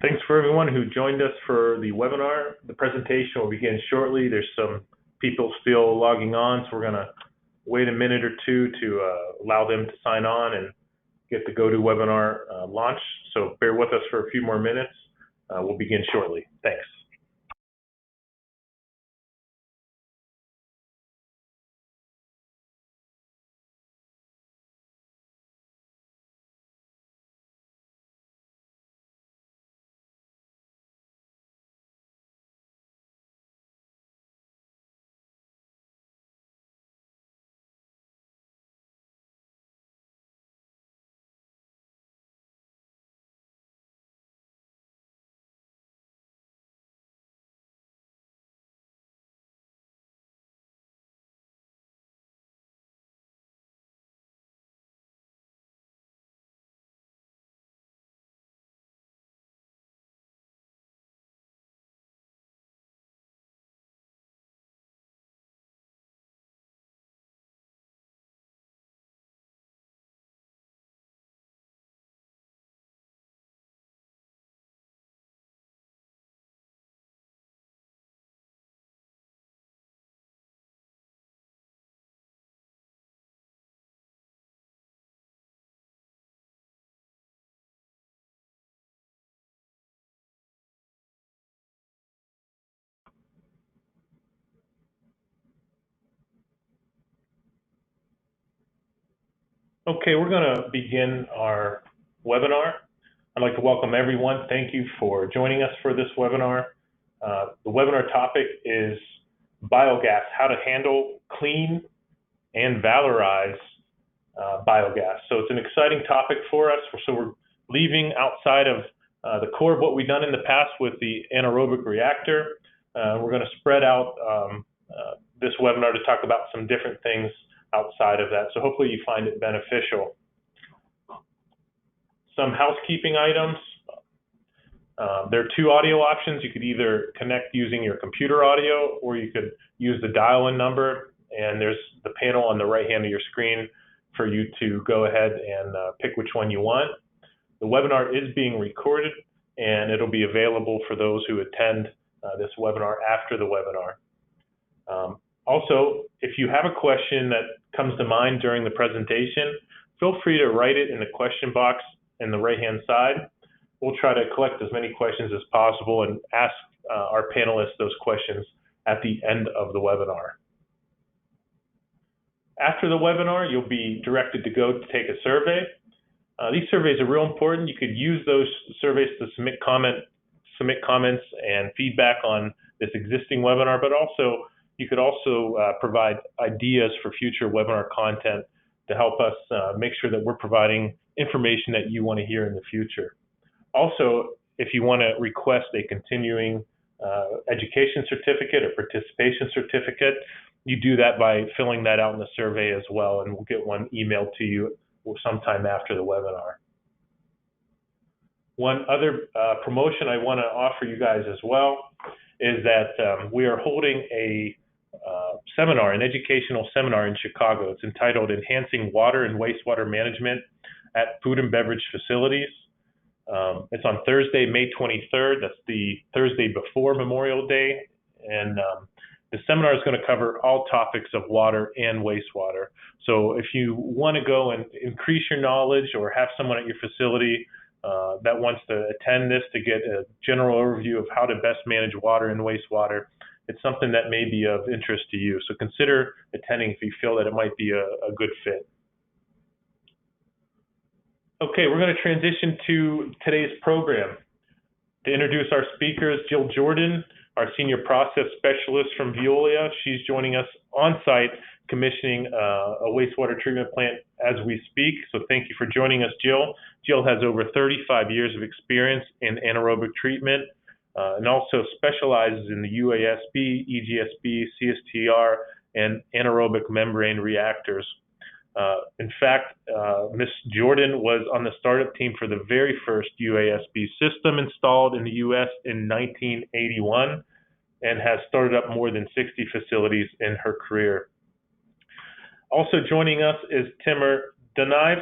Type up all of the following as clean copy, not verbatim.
Thanks for everyone who joined us for the webinar. The presentation will begin shortly. There's some people still logging on, so we're going to wait a minute or two to allow them to sign on and get the GoToWebinar launched. So bear with us for a few more minutes. We'll begin shortly. Thanks. Okay, we're going to begin our webinar. I'd like to welcome everyone. Thank you for joining us for this webinar. The webinar topic is biogas, how to handle, clean, and valorize biogas. So it's an exciting topic for us. So we're leaving outside of the core of what we've done in the past with the anaerobic reactor. We're going to spread out this webinar to talk about some different things outside of that. So hopefully you find it beneficial. Some housekeeping items. There are two audio options. You could either connect using your computer audio, or you could use the dial-in number, and there's the panel on the right hand of your screen for you to go ahead and pick which one you want. The webinar is being recorded, and it'll be available for those who attend this webinar after the webinar. Also, if you have a question that comes to mind during the presentation, feel free to write it in the question box in the right-hand side. We'll try to collect as many questions as possible and ask our panelists those questions at the end of the webinar. After the webinar, you'll be directed to go to take a survey. These surveys are real important. You could use those surveys to submit comments and feedback on this existing webinar, but also you could also provide ideas for future webinar content to help us make sure that we're providing information that you want to hear in the future. Also, if you want to request a continuing education certificate or participation certificate, you do that by filling that out in the survey as well, and we'll get one emailed to you sometime after the webinar. One other promotion I want to offer you guys as well is that we are holding a seminar, an educational seminar in Chicago. It's entitled Enhancing Water and Wastewater Management at Food and Beverage Facilities. It's on Thursday, May 23rd. That's the Thursday before Memorial Day. And the seminar is going to cover all topics of water and wastewater. So if you want to go and increase your knowledge, or have someone at your facility that wants to attend this to get a general overview of how to best manage water and wastewater, it's something that may be of interest to you. So consider attending if you feel that it might be a good fit. Okay, we're going to transition to today's program. To introduce our speakers, Jill Jordan, our Senior Process Specialist from Veolia. She's joining us on site commissioning a wastewater treatment plant as we speak. So thank you for joining us, Jill. Jill has over 35 years of experience in anaerobic treatment and also specializes in the UASB, EGSB, CSTR, and anaerobic membrane reactors. In fact, Ms. Jordan was on the startup team for the very first UASB system installed in the U.S. in 1981 and has started up more than 60 facilities in her career. Also joining us is Timur Danaev.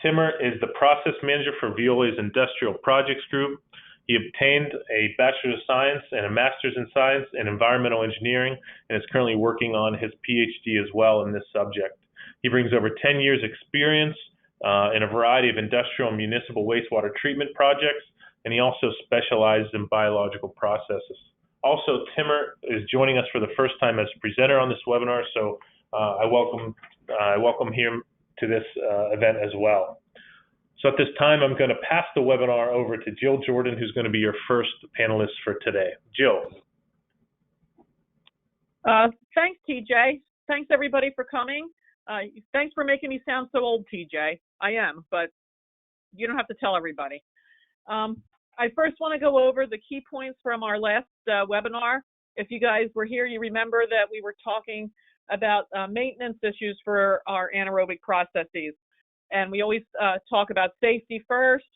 Timur is the process manager for Veolia's Industrial Projects Group. He obtained a Bachelor of Science and a Master's in Science and Environmental Engineering, and is currently working on his PhD as well in this subject. He brings over 10 years experience in a variety of industrial and municipal wastewater treatment projects, and he also specializes in biological processes. Also, Timur is joining us for the first time as a presenter on this webinar, so I welcome him to this event as well. So at this time, I'm going to pass the webinar over to Jill Jordan, who's going to be your first panelist for today. Jill. Thanks, TJ. Thanks, everybody, for coming. Thanks for making me sound so old, TJ. I am, but you don't have to tell everybody. I first want to go over the key points from our last webinar. If you guys were here, you remember that we were talking about maintenance issues for our anaerobic processes. And we always talk about safety first.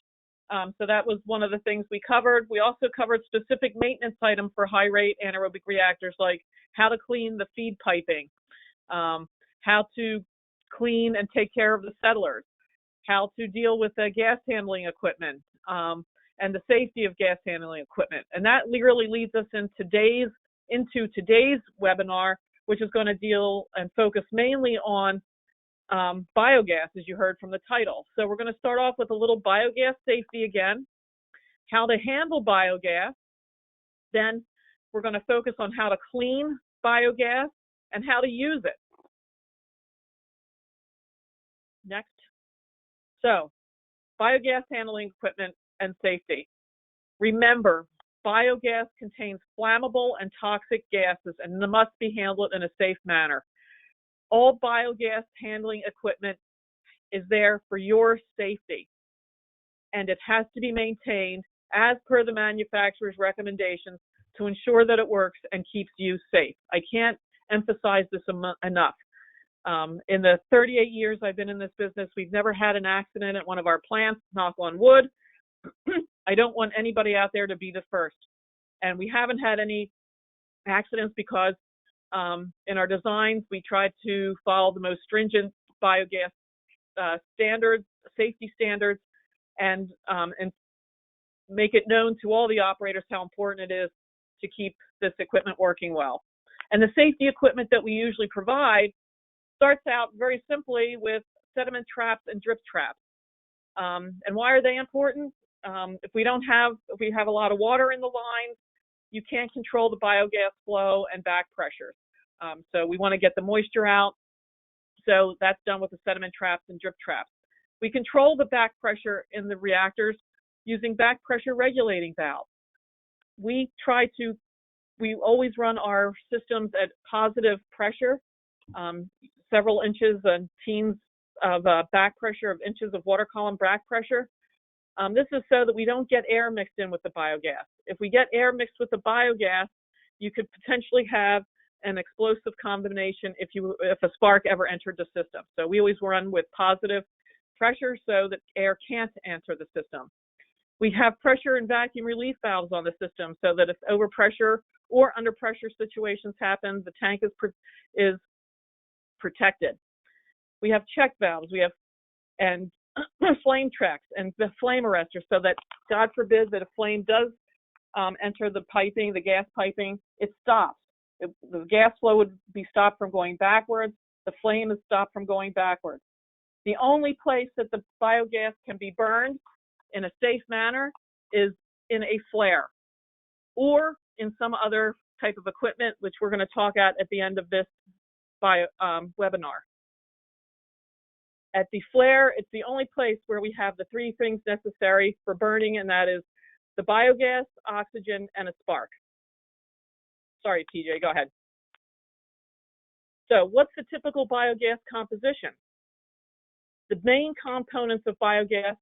So that was one of the things we covered. We also covered specific maintenance items for high-rate anaerobic reactors, like how to clean the feed piping, how to clean and take care of the settlers, how to deal with the gas handling equipment, and the safety of gas handling equipment. And that really leads us into today's webinar, which is going to deal and focus mainly on biogas, as you heard from the title. So we're going to start off with a little biogas safety again, how to handle biogas. Then we're going to focus on how to clean biogas and how to use it. Next. So, biogas handling equipment and safety. Remember, biogas contains flammable and toxic gases and must be handled in a safe manner. All biogas handling equipment is there for your safety, and it has to be maintained as per the manufacturer's recommendations to ensure that it works and keeps you safe. I can't emphasize this enough. In the 38 years I've been in this business, we've never had an accident at one of our plants, knock on wood. I don't want anybody out there to be the first. And we haven't had any accidents because in our designs, we tried to follow the most stringent biogas standards, safety standards, and make it known to all the operators how important it is to keep this equipment working well. And the safety equipment that we usually provide starts out very simply with sediment traps and drip traps. And why are they important? If we have a lot of water in the lines, you can't control the biogas flow and back pressures. So we want to get the moisture out. So that's done with the sediment traps and drip traps. We control the back pressure in the reactors using back pressure regulating valves. We always run our systems at positive pressure, several inches and teens of back pressure, of inches of water column back pressure. This is so that we don't get air mixed in with the biogas. If we get air mixed with the biogas, you could potentially have an explosive combination if a spark ever entered the system. So we always run with positive pressure so that air can't enter the system. We have pressure and vacuum relief valves on the system so that if overpressure or under pressure situations happen, the tank is protected. We have check valves. We have and flame tracks and the flame arresters so that, God forbid, that a flame does enter the piping, the gas piping, it stops. The gas flow would be stopped from going backwards. The flame is stopped from going backwards. The only place that the biogas can be burned in a safe manner is in a flare or in some other type of equipment, which we're going to talk at the end of this webinar. At the flare, it's the only place where we have the three things necessary for burning, and that is the biogas, oxygen, and a spark. Sorry, TJ, go ahead. So what's the typical biogas composition? The main components of biogas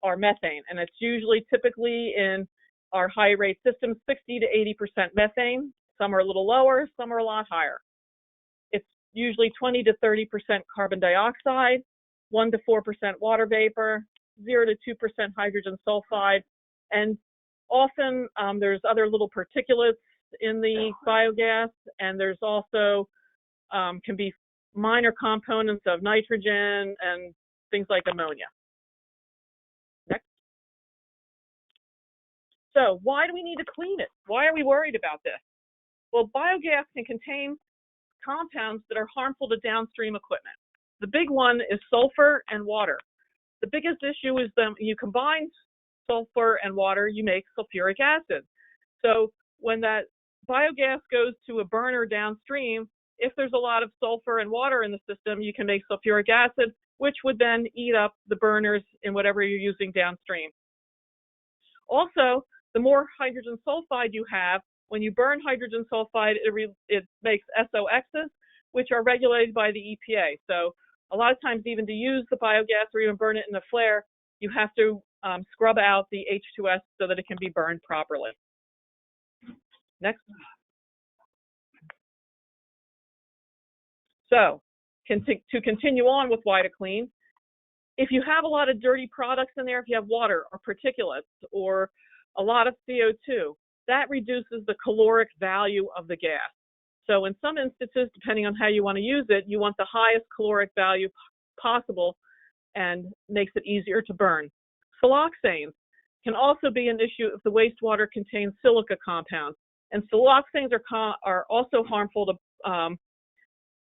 are methane, and it's usually typically in our high rate systems, 60 to 80% methane. Some are a little lower, some are a lot higher. It's usually 20 to 30% carbon dioxide, 1 to 4% water vapor, 0 to 2% hydrogen sulfide, and often there's other little particulates in the biogas, and there's also can be minor components of nitrogen and things like ammonia. Next. So why do we need to clean it? Why are we worried about this? Well, biogas can contain compounds that are harmful to downstream equipment. The big one is sulfur and water. The biggest issue is that you combine sulfur and water, you make sulfuric acid. So when that biogas goes to a burner downstream, if there's a lot of sulfur and water in the system, you can make sulfuric acid, which would then eat up the burners in whatever you're using downstream. Also, the more hydrogen sulfide you have, when you burn hydrogen sulfide, it makes SOXs, which are regulated by the EPA. So a lot of times, even to use the biogas or even burn it in a flare, you have to scrub out the H2S so that it can be burned properly. Next. So to continue on with why to clean, if you have a lot of dirty products in there, if you have water or particulates or a lot of CO2, that reduces the caloric value of the gas. So in some instances, depending on how you want to use it, you want the highest caloric value possible and makes it easier to burn. Siloxanes can also be an issue if the wastewater contains silica compounds. And siloxanes are also harmful to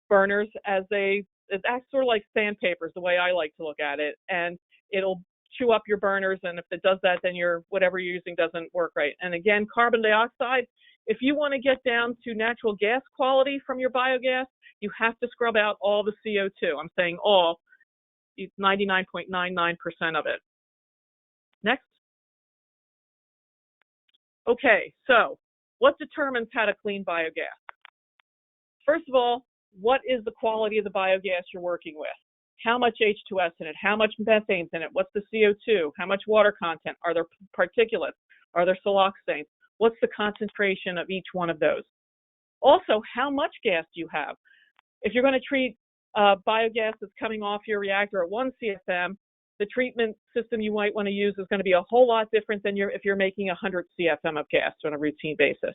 burners as it acts sort of like sandpaper is the way I like to look at it. And it'll chew up your burners, and if it does that, then whatever you're using doesn't work right. And again, carbon dioxide, if you want to get down to natural gas quality from your biogas, you have to scrub out all the CO2. I'm saying all, 99.99% of it. Next. Okay, so what determines how to clean biogas? First of all, what is the quality of the biogas you're working with? How much H2S in it? How much methane's in it? What's the CO2? How much water content? Are there particulates? Are there siloxanes? What's the concentration of each one of those? Also, how much gas do you have? If you're going to treat biogas that's coming off your reactor at 1 CFM, the treatment system you might want to use is going to be a whole lot different than if you're making 100 CFM of gas on a routine basis.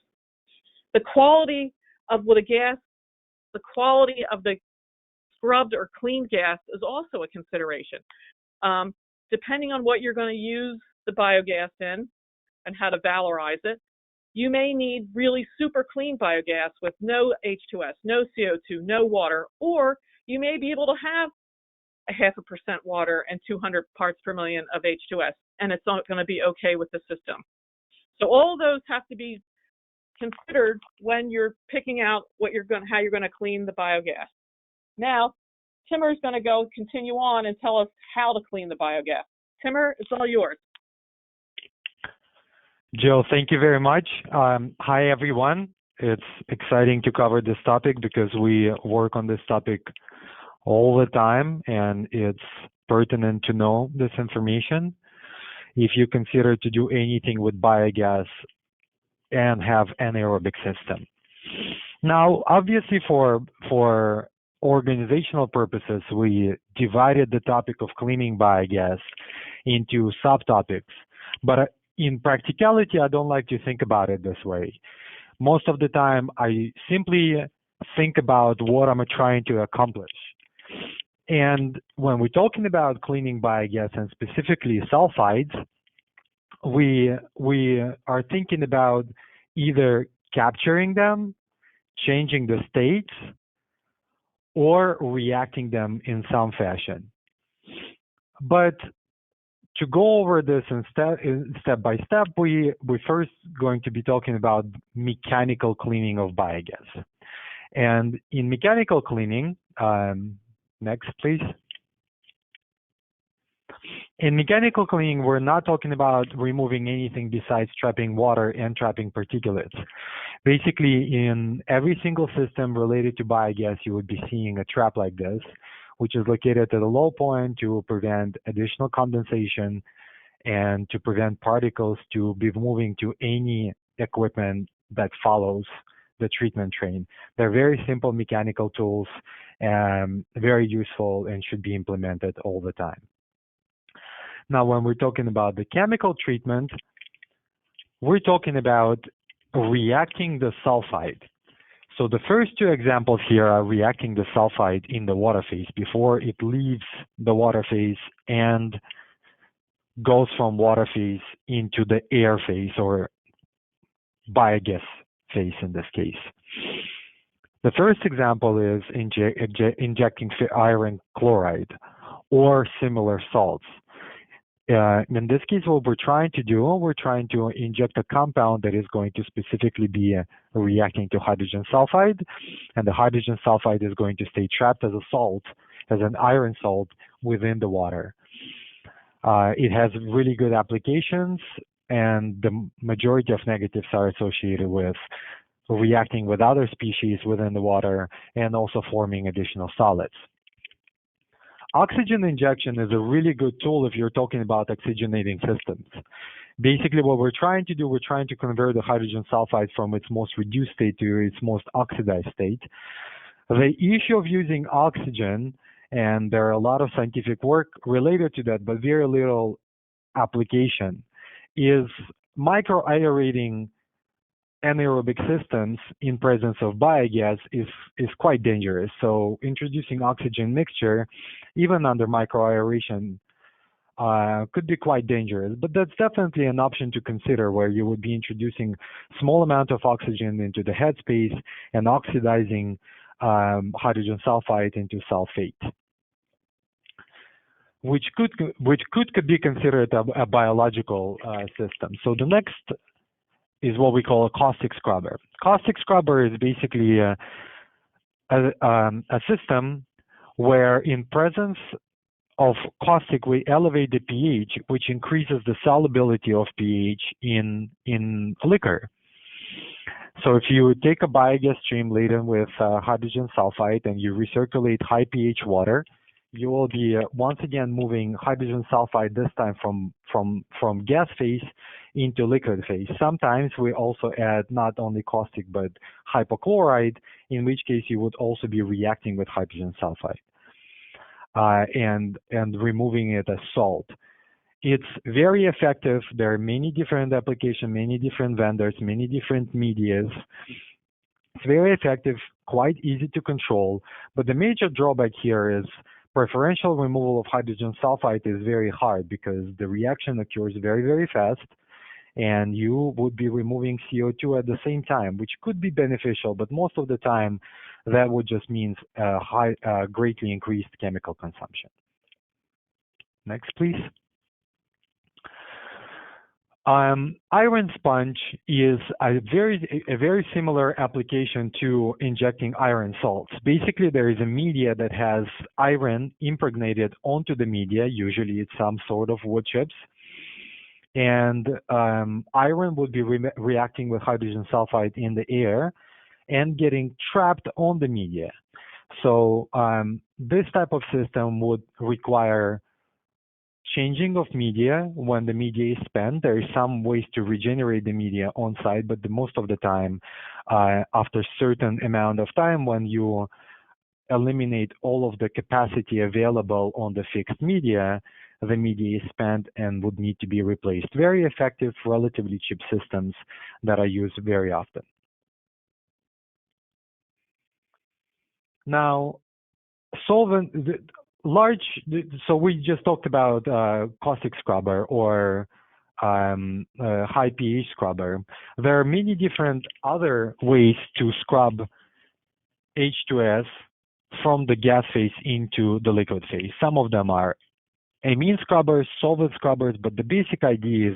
The quality of the quality of the scrubbed or cleaned gas is also a consideration. Depending on what you're going to use the biogas in and how to valorize it, you may need really super clean biogas with no H2S, no CO2, no water, or you may be able to have 0.5% water and 200 parts per million of H2S, and it's not going to be okay with the system. So all of those have to be considered when you're picking out how you're going to clean the biogas. Now, Timur is going to continue on and tell us how to clean the biogas. Timur, it's all yours. Jill, thank you very much. Hi, everyone. It's exciting to cover this topic because we work on this topic all the time, and it's pertinent to know this information. If you consider to do anything with biogas and have anaerobic system. Now, obviously, for organizational purposes, we divided the topic of cleaning biogas into subtopics. But in practicality, I don't like to think about it this way. Most of the time, I simply think about what I'm trying to accomplish. And when we're talking about cleaning biogas and specifically sulfides, we are thinking about either capturing them, changing the states, or reacting them in some fashion. But to go over this in step by step, we're first going to be talking about mechanical cleaning of biogas. And in mechanical cleaning, next please. In mechanical cleaning, we're not talking about removing anything besides trapping water and trapping particulates. Basically, in every single system related to biogas, you would be seeing a trap like this, which is located at a low point to prevent additional condensation and to prevent particles to be moving to any equipment that follows the treatment train. They're very simple mechanical tools, very useful, and should be implemented all the time. Now, when we're talking about the chemical treatment, we're talking about reacting the sulfide. So the first two examples here are reacting the sulfide in the water phase before it leaves the water phase and goes from water phase into the air phase, or biogas phase in this case. The first example is injecting iron chloride or similar salts. In this case, what we're trying to inject a compound that is going to specifically be reacting to hydrogen sulfide, and the hydrogen sulfide is going to stay trapped as a salt, as an iron salt within the water. It has really good applications, and the majority of negatives are associated with reacting with other species within the water and also forming additional solids. Oxygen injection is a really good tool if you're talking about oxygenating systems. Basically, what we're trying to do, we're trying to convert the hydrogen sulfide from its most reduced state to its most oxidized state. The issue of using oxygen, and there are a lot of scientific work related to that, but very little application, is microaerating anaerobic systems in presence of biogas is quite dangerous. So introducing oxygen mixture, even under microaeration, could be quite dangerous. But that's definitely an option to consider, where you would be introducing small amount of oxygen into the headspace and oxidizing hydrogen sulfide into sulfate, which could be considered a biological system. So the next is what we call a caustic scrubber. Caustic scrubber is basically a system where, in presence of caustic, we elevate the pH, which increases the solubility of pH in liquor. So if you take a biogas stream laden with hydrogen sulfide and you recirculate high pH water, you will be once again moving hydrogen sulfide, this time from gas phase into liquid phase. Sometimes we also add not only caustic but hypochlorite, in which case you would also be reacting with hydrogen sulfide and removing it as salt. It's very effective. There are many different applications, many different vendors, many different medias. It's very effective, quite easy to control, but the major drawback here is preferential removal of hydrogen sulfide is very hard, because the reaction occurs very, very fast, and you would be removing CO2 at the same time, which could be beneficial, but most of the time that would just mean greatly increased chemical consumption. Next, please. Iron sponge is a very similar application to injecting iron salts. Basically, there is a media that has iron impregnated onto the media. Usually it's some sort of wood chips. And iron would be reacting with hydrogen sulfide in the air and getting trapped on the media. So this type of system would require changing of media when the media is spent. There is some ways to regenerate the media on site, but most of the time, after certain amount of time, when you eliminate all of the capacity available on the fixed media, the media is spent and would need to be replaced. Very effective, relatively cheap systems that are used very often. Now, solvent, so we just talked about caustic scrubber or high pH scrubber. There are many different other ways to scrub H2S from the gas phase into the liquid phase. Some of them are amine scrubbers, solvent scrubbers, but the basic idea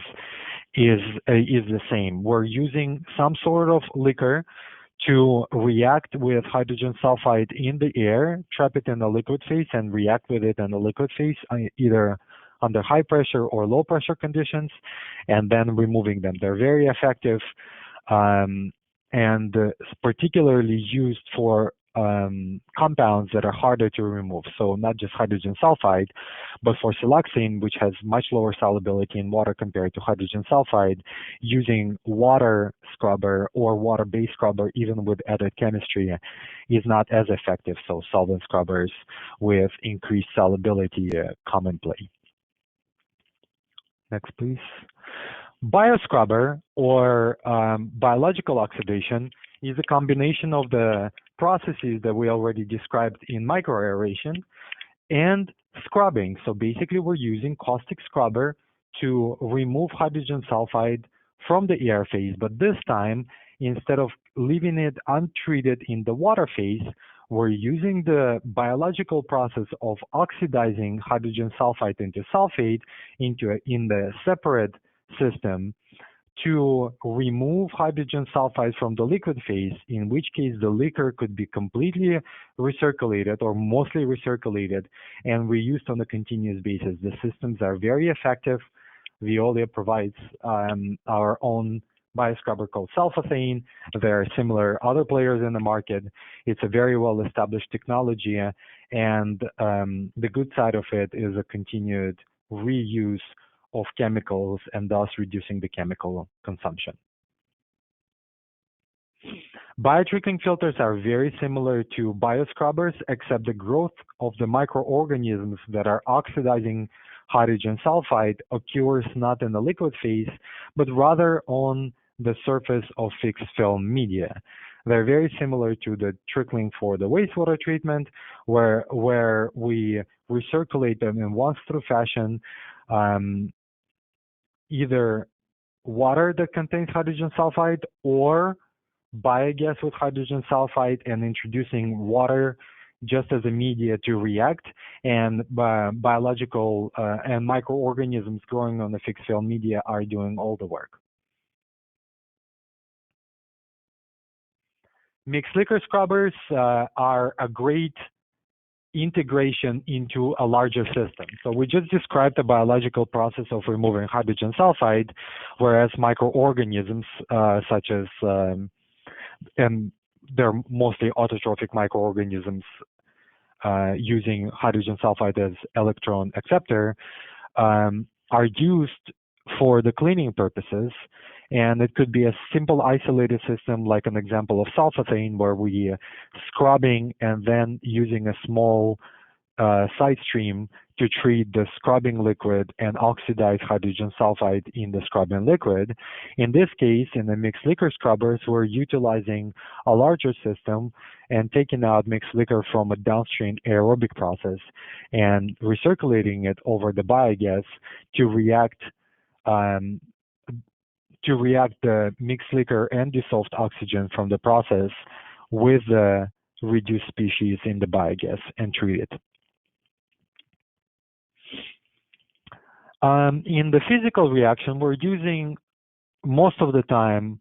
is the same. We're using some sort of liquor to react with hydrogen sulfide in the air, trap it in the liquid phase, and react with it in the liquid phase, either under high pressure or low pressure conditions, and then removing them. They're very effective and particularly used for compounds that are harder to remove. So not just hydrogen sulfide, but for siloxane, which has much lower solubility in water compared to hydrogen sulfide, using water scrubber or water-based scrubber, even with added chemistry, is not as effective. So solvent scrubbers with increased solubility come in play. Next, please. Bioscrubber or biological oxidation is a combination of the processes that we already described in microaeration and scrubbing. So basically, we're using caustic scrubber to remove hydrogen sulfide from the air phase, but this time, instead of leaving it untreated in the water phase, we're using the biological process of oxidizing hydrogen sulfide into sulfate in the separate system to remove hydrogen sulfide from the liquid phase, in which case the liquor could be completely recirculated or mostly recirculated and reused on a continuous basis. The systems are very effective. Veolia provides our own bioscrubber called sulfothane. There are similar other players in the market. It's a very well-established technology, and the good side of it is a continued reuse of chemicals and thus reducing the chemical consumption. Biotrickling filters are very similar to bioscrubbers, except the growth of the microorganisms that are oxidizing hydrogen sulfide occurs not in the liquid phase, but rather on the surface of fixed film media. They're very similar to the trickling for the wastewater treatment, where we recirculate them in once-through fashion, either water that contains hydrogen sulfide or biogas with hydrogen sulfide, and introducing water just as a media to react, and biological and microorganisms growing on the fixed film media are doing all the work. Mixed liquor scrubbers are a great integration into a larger system. So we just described the biological process of removing hydrogen sulfide, whereas microorganisms such as, and they're mostly autotrophic microorganisms using hydrogen sulfide as electron acceptor, are used for the cleaning purposes. And it could be a simple isolated system, like an example of sulfothane, where we scrubbing and then using a small side stream to treat the scrubbing liquid and oxidize hydrogen sulfide in the scrubbing liquid. In this case, in the mixed liquor scrubbers, we're utilizing a larger system and taking out mixed liquor from a downstream aerobic process and recirculating it over the biogas to react the mixed liquor and dissolved oxygen from the process with the reduced species in the biogas and treat it. In the physical reaction, we're using most of the time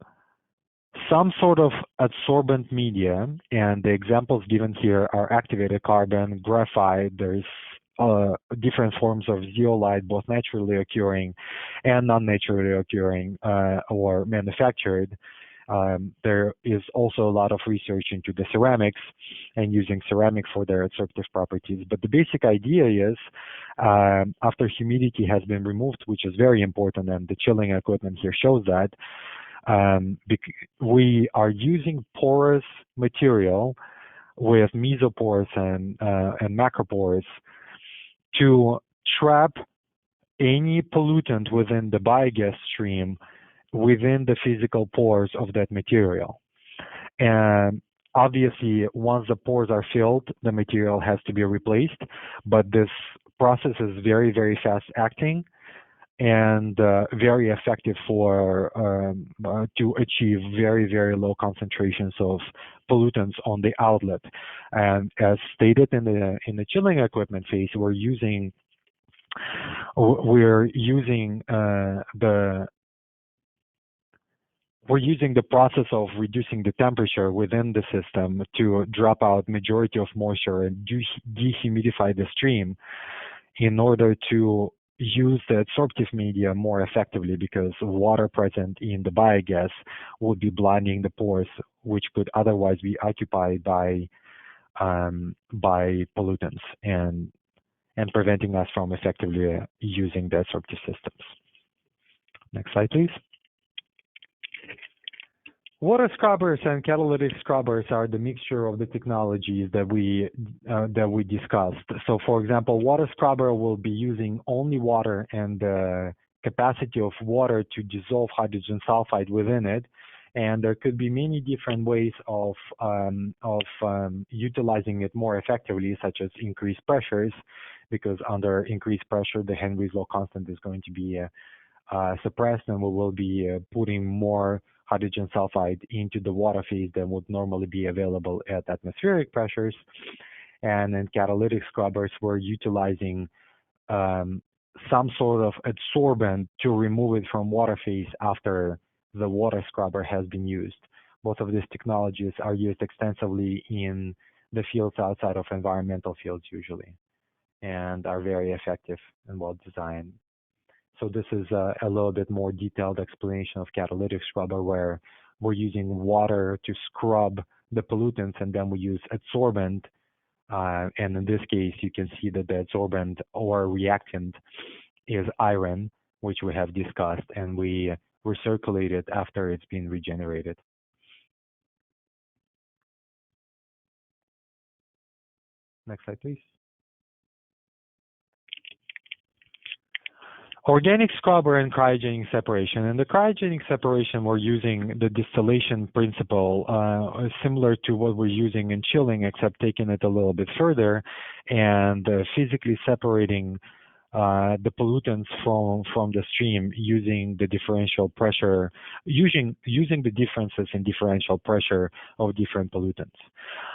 some sort of adsorbent media, and the examples given here are activated carbon, graphite. There's different forms of zeolite, both naturally occurring and non-naturally occurring or manufactured. There is also a lot of research into the ceramics and using ceramic for their adsorptive properties. But the basic idea is after humidity has been removed, which is very important, and the chilling equipment here shows that, we are using porous material with mesopores and macropores to trap any pollutant within the biogas stream within the physical pores of that material. And obviously, once the pores are filled, the material has to be replaced, but this process is very, very fast acting and very effective for to achieve very, very low concentrations of pollutants on the outlet. And as stated in the chilling equipment phase, we're using the process of reducing the temperature within the system to drop out majority of moisture and dehumidify the stream in order to use the adsorptive media more effectively, because water present in the biogas would be blinding the pores, which could otherwise be occupied by pollutants and preventing us from effectively using the adsorptive systems. Next slide, please. Water scrubbers and catalytic scrubbers are the mixture of the technologies that we discussed. So, for example, water scrubber will be using only water and the capacity of water to dissolve hydrogen sulfide within it. And there could be many different ways of utilizing it more effectively, such as increased pressures, because under increased pressure, the Henry's law constant is going to be suppressed, and we will be putting more hydrogen sulfide into the water phase than would normally be available at atmospheric pressures. And in catalytic scrubbers, we're utilizing some sort of adsorbent to remove it from water phase after the water scrubber has been used. Both of these technologies are used extensively in the fields outside of environmental fields usually, and are very effective and well designed. So this is a little bit more detailed explanation of catalytic scrubber, where we're using water to scrub the pollutants, and then we use adsorbent. And in this case, you can see that the adsorbent or reactant is iron, which we have discussed, and we recirculate it after it's been regenerated. Next slide, please. Organic scrubber and cryogenic separation. In the cryogenic separation, we're using the distillation principle, similar to what we're using in chilling, except taking it a little bit further and physically separating the pollutants from the stream using the differential pressure, using the differences in differential pressure of different pollutants.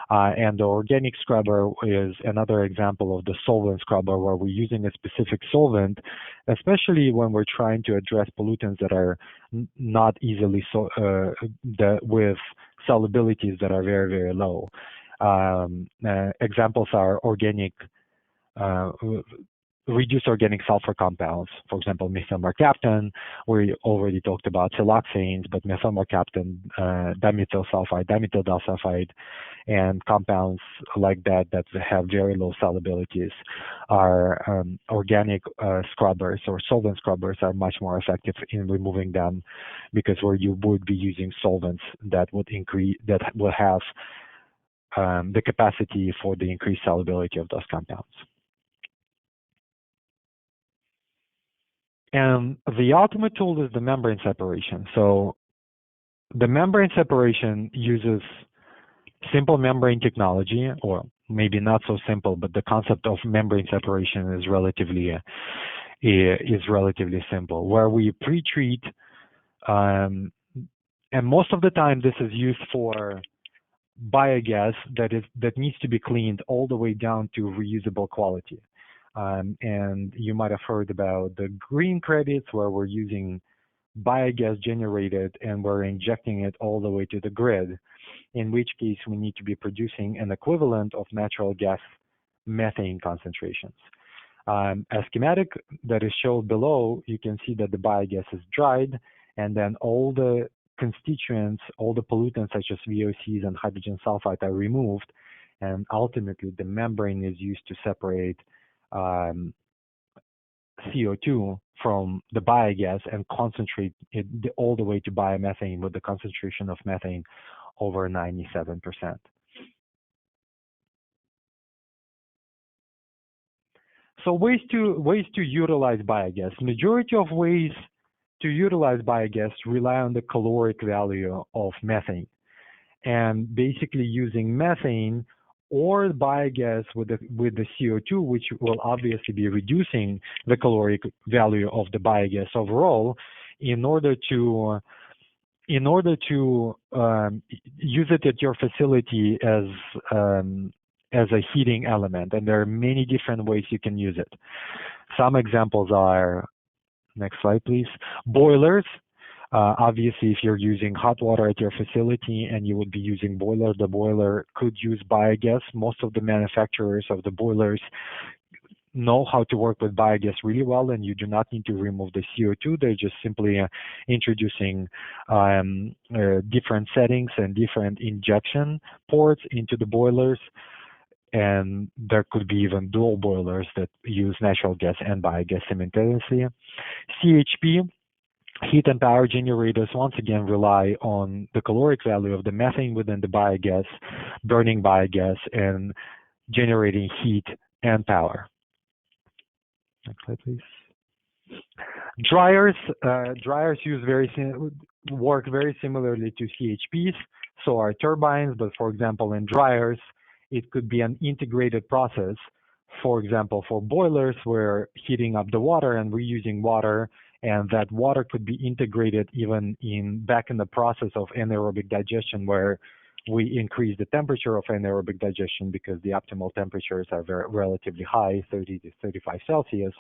And the organic scrubber is another example of the solvent scrubber, where we're using a specific solvent, especially when we're trying to address pollutants that are not easily with solubilities that are very, very low. Examples are organic reduced organic sulfur compounds, for example, methyl mercaptan. We already talked about siloxanes, but methyl mercaptan, dimethyl sulfide, dimethyl disulfide, and compounds like that have very low solubilities are organic scrubbers or solvent scrubbers are much more effective in removing them, because where you would be using solvents that would will have the capacity for the increased solubility of those compounds. And the ultimate tool is the membrane separation. So the membrane separation uses simple membrane technology, or maybe not so simple, but the concept of membrane separation is relatively simple, where we pre-treat, and most of the time this is used for biogas that needs to be cleaned all the way down to reusable quality. And you might have heard about the green credits, where we're using biogas generated and we're injecting it all the way to the grid, in which case we need to be producing an equivalent of natural gas methane concentrations. A schematic that is shown below, you can see that the biogas is dried, and then all the constituents, all the pollutants such as VOCs and hydrogen sulfide are removed, and ultimately the membrane is used to separate CO2 from the biogas and concentrate it all the way to biomethane, with the concentration of methane over 97%. So ways to utilize biogas. Majority of ways to utilize biogas rely on the caloric value of methane, and basically using methane or biogas with the CO2, which will obviously be reducing the caloric value of the biogas overall, in order to use it at your facility as a heating element. And there are many different ways you can use it. Some examples are, next slide please, boilers. Obviously, if you're using hot water at your facility and you would be using boiler, the boiler could use biogas. Most of the manufacturers of the boilers know how to work with biogas really well, and you do not need to remove the CO2. They're just simply introducing different settings and different injection ports into the boilers. And there could be even dual boilers that use natural gas and biogas simultaneously. CHP, heat and power generators, once again rely on the caloric value of the methane within the biogas, burning biogas and generating heat and power. Next slide, please. Dryers work very similarly to CHPs, so are turbines, but for example in dryers, it could be an integrated process for example, for boilers, we're heating up the water and reusing water, and that water could be integrated even back in the process of anaerobic digestion, where we increase the temperature of anaerobic digestion because the optimal temperatures are relatively high, 30 to 35 Celsius.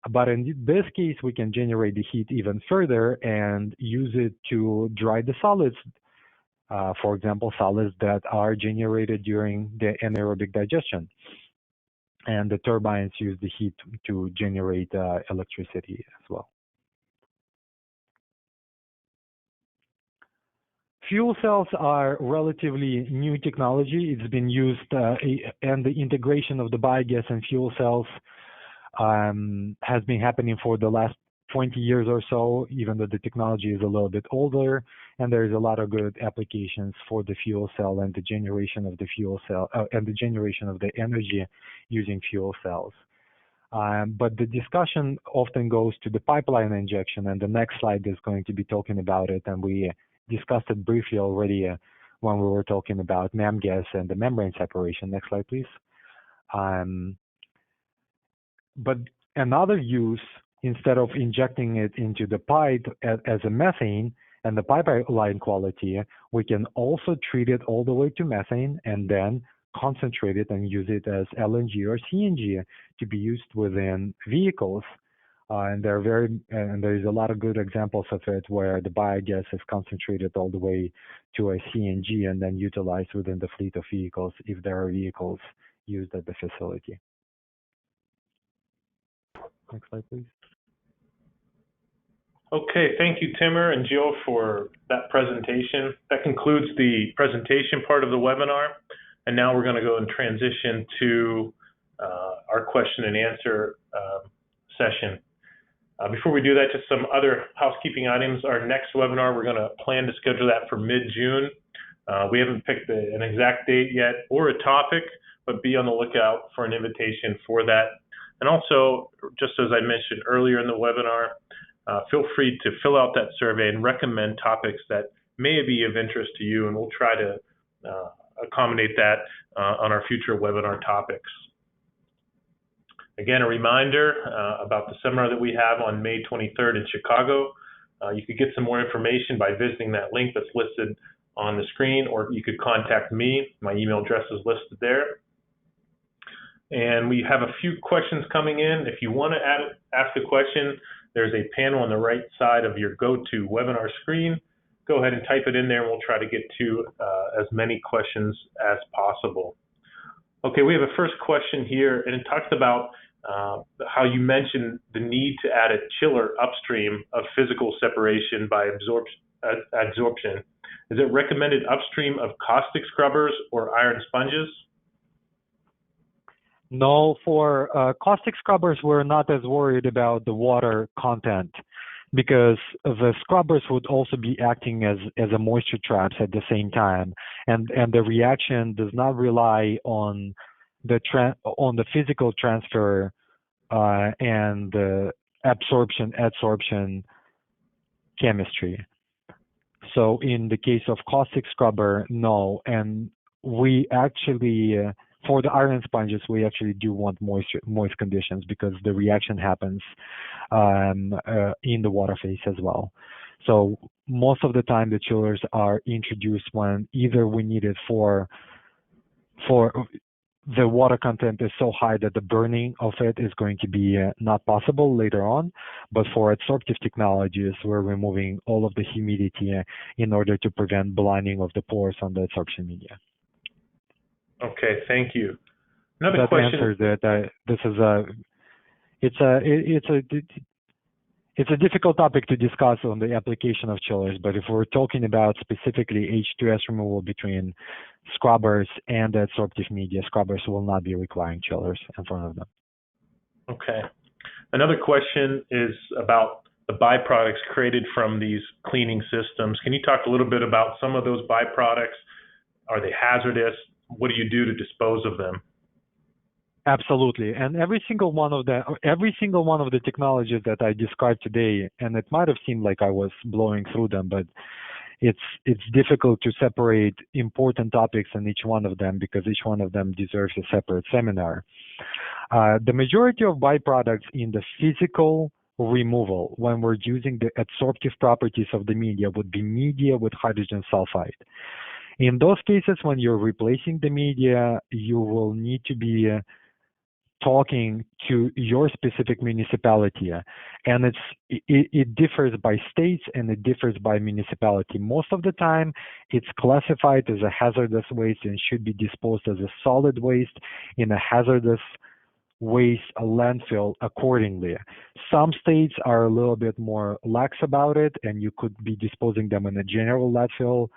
But in this case, we can generate the heat even further and use it to dry the solids. For example, solids that are generated during the anaerobic digestion. And the turbines use the heat to generate electricity as well. Fuel cells are relatively new technology. It's been used, and the integration of the biogas and fuel cells has been happening for the last 20 years or so, even though the technology is a little bit older, and there's a lot of good applications for the fuel cell and the generation of the fuel cell and the generation of the energy using fuel cells. But the discussion often goes to the pipeline injection, and the next slide is going to be talking about it, and we discussed it briefly already when we were talking about MEM gas and the membrane separation. Next slide, please. But another use, instead of injecting it into the pipe as a methane and the pipeline quality, we can also treat it all the way to methane and then concentrate it and use it as LNG or CNG to be used within vehicles. And there is a lot of good examples of it where the biogas is concentrated all the way to a CNG and then utilized within the fleet of vehicles if there are vehicles used at the facility. Next slide, please. Okay, thank you, Timur and Jill, for that presentation. That concludes the presentation part of the webinar. And now we're going to go and transition to our question and answer session. Before we do that, just some other housekeeping items. Our next webinar, we're going to plan to schedule that for mid-June. We haven't picked an exact date yet or a topic, but be on the lookout for an invitation for that. And also, just as I mentioned earlier in the webinar, feel free to fill out that survey and recommend topics that may be of interest to you, and we'll try to accommodate that on our future webinar topics. Again, a reminder about the seminar that we have on May 23rd in Chicago. You could get some more information by visiting that link that's listed on the screen, or you could contact me. My email address is listed there. And we have a few questions coming in. If you want to ask a question, there's a panel on the right side of your GoToWebinar screen. Go ahead and type it in there, and we'll try to get to as many questions as possible. Okay, we have a first question here, and it talks about how you mentioned the need to add a chiller upstream of physical separation by adsorption. Is it recommended upstream of caustic scrubbers or iron sponges? No, for caustic scrubbers, we're not as worried about the water content because the scrubbers would also be acting as a moisture traps at the same time, and the reaction does not rely on the physical transfer and the adsorption chemistry. So in the case of caustic scrubber, no, and we actually for the iron sponges, we actually do want moist conditions because the reaction happens in the water phase as well. So most of the time, the chillers are introduced when either we need it for the water content is so high that the burning of it is going to be not possible later on. But for adsorptive technologies, we're removing all of the humidity in order to prevent blinding of the pores on the adsorption media. Okay, thank you. Another question. Answers it. This is it's a difficult topic to discuss on the application of chillers, but if we're talking about specifically H2S removal between scrubbers and adsorptive media, scrubbers will not be requiring chillers in front of them. Okay. Another question is about the byproducts created from these cleaning systems. Can you talk a little bit about some of those byproducts? Are they hazardous? What do you do to dispose of them? Absolutely, and every single one of the technologies that I described today, and it might have seemed like I was blowing through them, but it's difficult to separate important topics in each one of them because each one of them deserves a separate seminar. The majority of byproducts in the physical removal when we're using the adsorptive properties of the media would be media with hydrogen sulfide. In those cases, when you're replacing the media, you will need to be talking to your specific municipality, and it differs by states and it differs by municipality. Most of the time, it's classified as a hazardous waste and should be disposed as a solid waste in a hazardous waste landfill accordingly. Some states are a little bit more lax about it, and you could be disposing them in a general landfill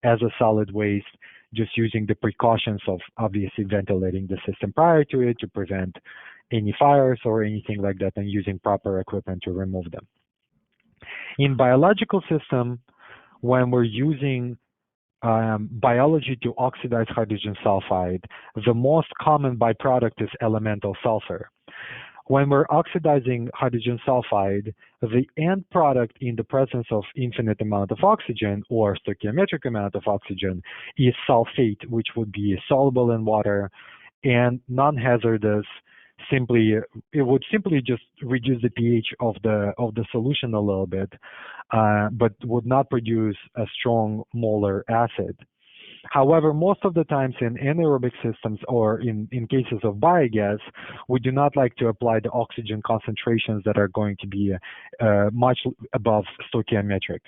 as a solid waste, just using the precautions of obviously ventilating the system prior to it to prevent any fires or anything like that, and using proper equipment to remove them. In biological system, when we're using biology to oxidize hydrogen sulfide, the most common byproduct is elemental sulfur. When we're oxidizing hydrogen sulfide, the end product in the presence of infinite amount of oxygen or stoichiometric amount of oxygen is sulfate, which would be soluble in water and non-hazardous. It would simply just reduce the pH of the solution a little bit, but would not produce a strong molar acid. However, most of the times in anaerobic systems or in cases of biogas, we do not like to apply the oxygen concentrations that are going to be much above stoichiometric.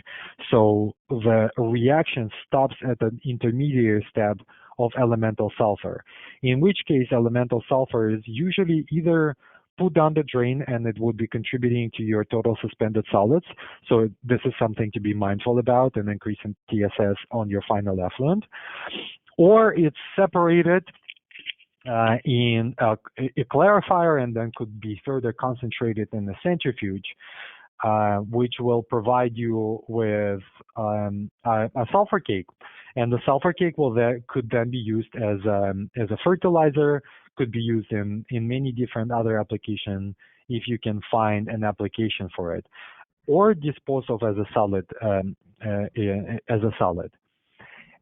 So the reaction stops at an intermediate step of elemental sulfur, in which case elemental sulfur is usually either put down the drain and it would be contributing to your total suspended solids. So this is something to be mindful about, an increase in TSS on your final effluent. Or it's separated in a clarifier and then could be further concentrated in a centrifuge, which will provide you with a sulfur cake. And the sulfur cake could then be used as a fertilizer, could be used in many different other applications if you can find an application for it, or dispose of as a solid.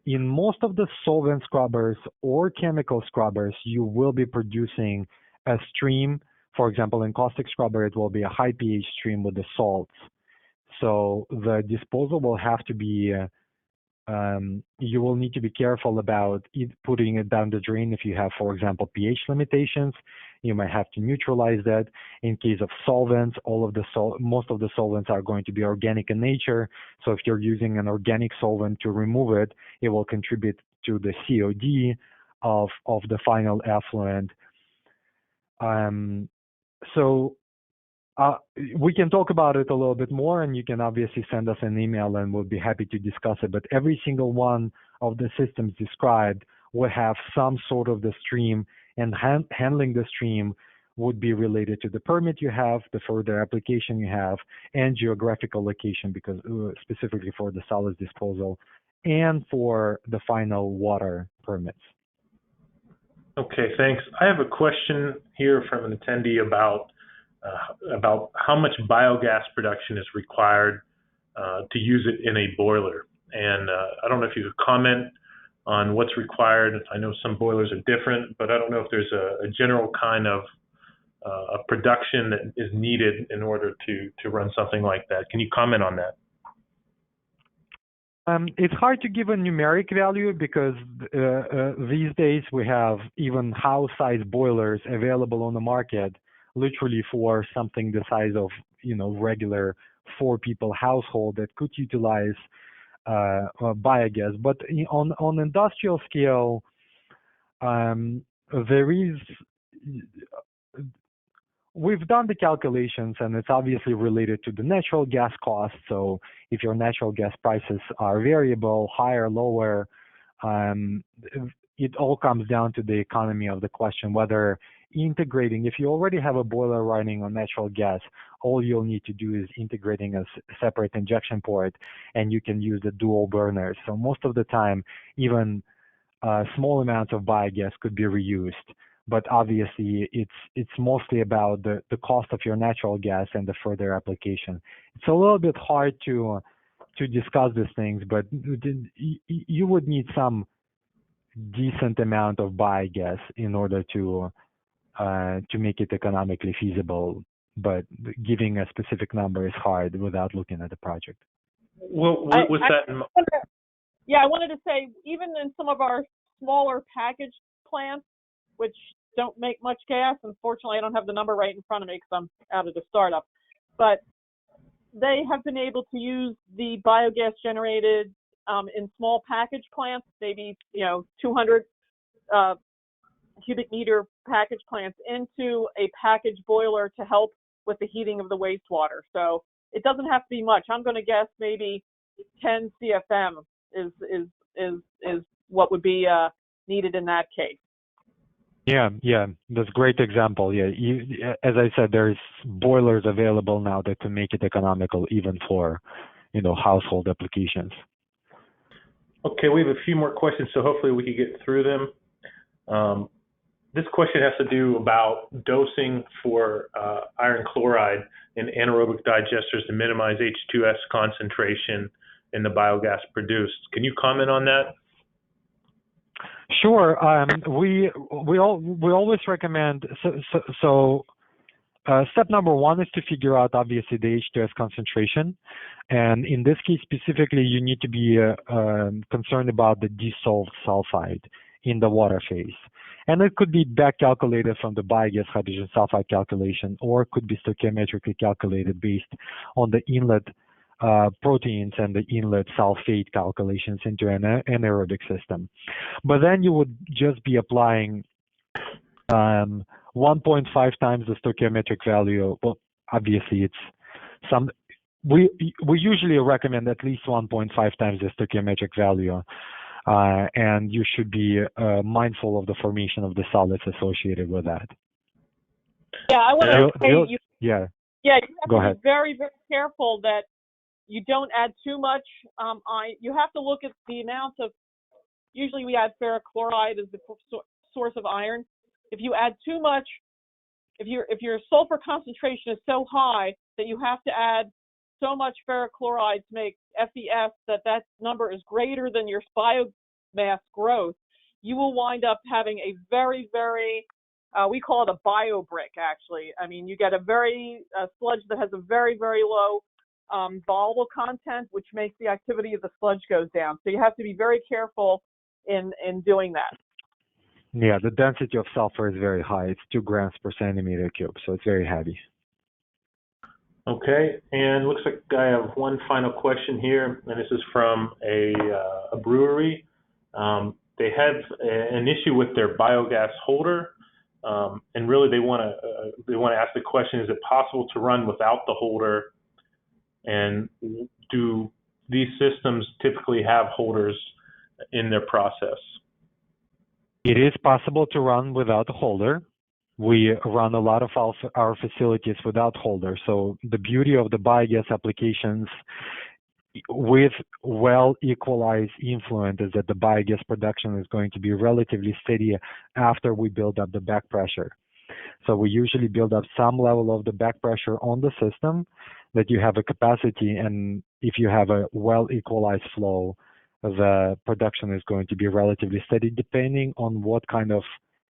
In most of the solvent scrubbers or chemical scrubbers, you will be producing a stream. For example, in caustic scrubber, it will be a high pH stream with the salts. So the disposal will have to be, you will need to be careful about putting it down the drain. If you have, for example, pH limitations, you might have to neutralize that. In case of solvents, most of the solvents are going to be organic in nature. So if you're using an organic solvent to remove it, it will contribute to the COD of the final effluent. We can talk about it a little bit more, and you can obviously send us an email and we'll be happy to discuss it. But every single one of the systems described will have some sort of the stream, and handling the stream would be related to the permit you have, the further application you have, and geographical location, because specifically for the solids disposal and for the final water permits. Okay, thanks. I have a question here from an attendee about how much biogas production is required to use it in a boiler. And I don't know if you could comment on what's required. I know some boilers are different, but I don't know if there's a general kind of a production that is needed in order to run something like that. Can you comment on that? It's hard to give a numeric value because these days we have even house-sized boilers available on the market, literally for something the size of regular 4-people household that could utilize biogas. But on industrial scale, we've done the calculations, and it's obviously related to the natural gas cost. So if your natural gas prices are variable, higher, lower, it all comes down to the economy of the question, whether integrating, if you already have a boiler running on natural gas, all you'll need to do is integrating a separate injection port, and you can use the dual burners. So most of the time, even small amounts of biogas could be reused. But obviously, it's mostly about the cost of your natural gas and the further application. It's a little bit hard to to discuss these things, but you would need some decent amount of biogas in order to make it economically feasible. But giving a specific number is hard without looking at the project. Well, with that, I wanted to say, even in some of our smaller packaged plants, which don't make much gas, unfortunately, I don't have the number right in front of me because I'm out of the startup, but they have been able to use the biogas generated in small package plants, maybe 200 cubic meter package plants, into a package boiler to help with the heating of the wastewater. So it doesn't have to be much. I'm going to guess maybe 10 CFM is what would be needed in that case. Yeah, that's a great example. Yeah, as I said, there's boilers available now that can make it economical even for, household applications. Okay, we have a few more questions, so hopefully we can get through them. This question has to do about dosing for iron chloride in anaerobic digesters to minimize H2S concentration in the biogas produced. Can you comment on that? Sure. We always recommend. Step number one is to figure out, obviously, the H2S concentration, and in this case specifically, you need to be concerned about the dissolved sulfide in the water phase, and it could be back calculated from the biogas hydrogen sulfide calculation, or it could be stoichiometrically calculated based on the inlet proteins and the inlet sulfate calculations into an anaerobic system. But then you would just be applying 1.5 times the stoichiometric value. Well, obviously we usually recommend at least 1.5 times the stoichiometric value, and you should be mindful of the formation of the solids associated with that. Yeah, I want to say you have to be very, very careful that you don't add too much. You have to look at the amount of. Usually, we add ferric chloride as the source of iron. If you add too much, if your sulfur concentration is so high that you have to add so much ferric chloride to make FES that number is greater than your biomass growth, you will wind up having a very, very we call it a bio brick. Actually, I mean, you get a sludge that has a very, very low volatile content, which makes the activity of the sludge goes down. So you have to be very careful in doing that. Yeah, the density of sulfur is very high. It's 2 grams per centimeter cube, so it's very heavy. Okay, and looks like I have one final question here, and this is from a brewery. They have an issue with their biogas holder, and really they want to ask the question: is it possible to run without the holder? And do these systems typically have holders in their process? It is possible to run without a holder. We run a lot of our facilities without holders. So the beauty of the biogas applications with well-equalized influent is that the biogas production is going to be relatively steady after we build up the back pressure. So we usually build up some level of the back pressure on the system that you have a capacity, and if you have a well-equalized flow, the production is going to be relatively steady depending on what kind of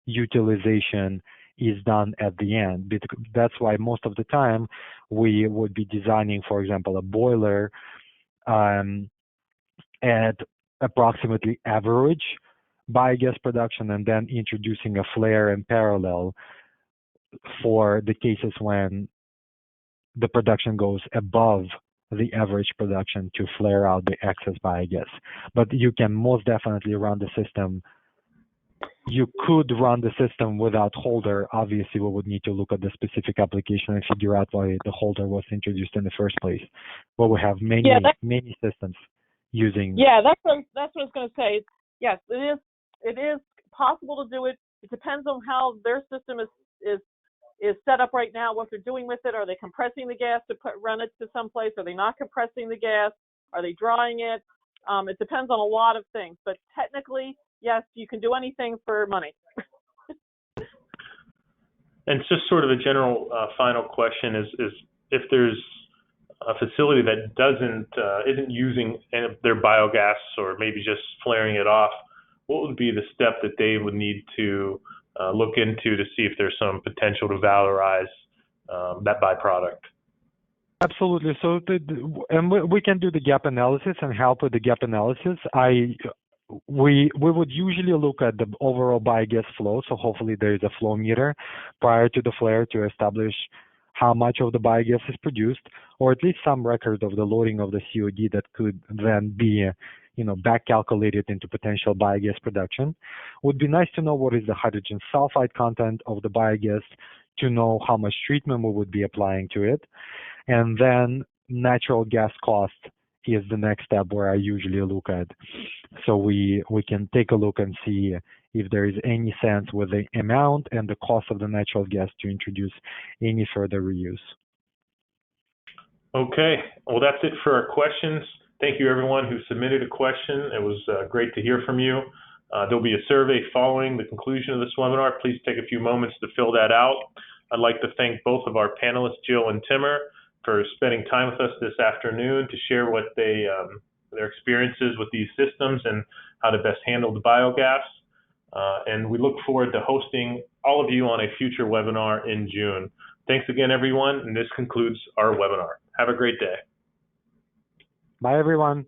utilization is done at the end. That's why most of the time we would be designing, for example, a boiler at approximately average biogas production, and then introducing a flare in parallel for the cases when the production goes above the average production to flare out the excess biogas. But you can most definitely run the system. You could run the system without holder. Obviously, we would need to look at the specific application and figure out why the holder was introduced in the first place. But we have many systems using. Yeah, that's what I was going to say. Yes, it is possible to do it. It depends on how their system is set up right now, what they're doing with it. Are they compressing the gas to run it to someplace? Are they not compressing the gas? Are they drying it? It depends on a lot of things. But technically, yes, you can do anything for money. And just sort of a general final question is if there's a facility that isn't using their biogas or maybe just flaring it off, what would be the step that they would need to look into to see if there's some potential to valorize that byproduct? Absolutely. So, and we can do the gap analysis and help with the gap analysis. We would usually look at the overall biogas flow. So hopefully there is a flow meter prior to the flare to establish how much of the biogas is produced, or at least some record of the loading of the COD that could then be, back calculated into potential biogas production. Would be nice to know what is the hydrogen sulfide content of the biogas to know how much treatment we would be applying to it. And then natural gas cost is the next step where I usually look at. So we can take a look and see if there is any sense with the amount and the cost of the natural gas to introduce any further reuse. Okay, well, that's it for our questions. Thank you, everyone who submitted a question. It was great to hear from you. There'll be a survey following the conclusion of this webinar. Please take a few moments to fill that out. I'd like to thank both of our panelists, Jill and Timur, for spending time with us this afternoon to share what their experiences with these systems and how to best handle the biogas. And we look forward to hosting all of you on a future webinar in June. Thanks again, everyone, and this concludes our webinar. Have a great day. Bye, everyone.